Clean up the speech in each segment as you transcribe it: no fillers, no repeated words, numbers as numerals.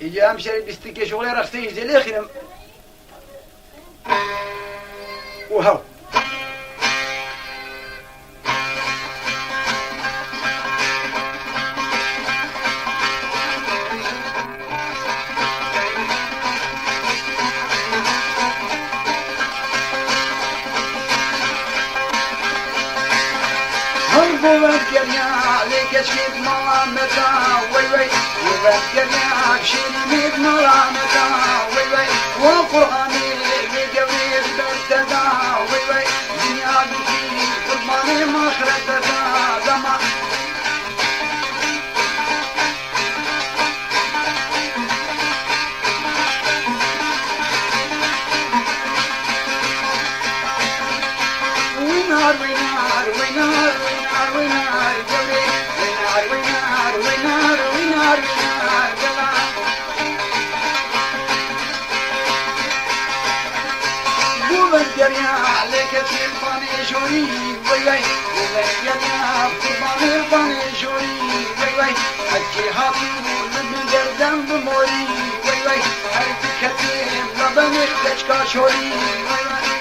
يجي امشي بيستكي شغلي رختي يجي لي وهو وبكرنا لك شيد ملامتا وي وي وبكرنا شيد ملامتا وي وي وقرآني لقوي برتدا وي وي دنيا بكي قرباني مخرتدا دما وينار وينار وينار وينار جوري وينار وينار وينار وينار وينار جلا وبالجريا عليك تلفاني شوري وي وي وبالجريا تلفاني الفاني شوري وي وي حكي هاتي من جردن بموري وي وي هرتي كتير لبنك تشكا شوري وي وي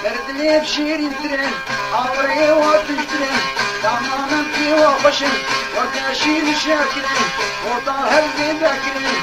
بردلي بشيرين ترين عمري وتشترين تماما في وبشر وتشيل شاكرين وطاهر ذي ذاكرين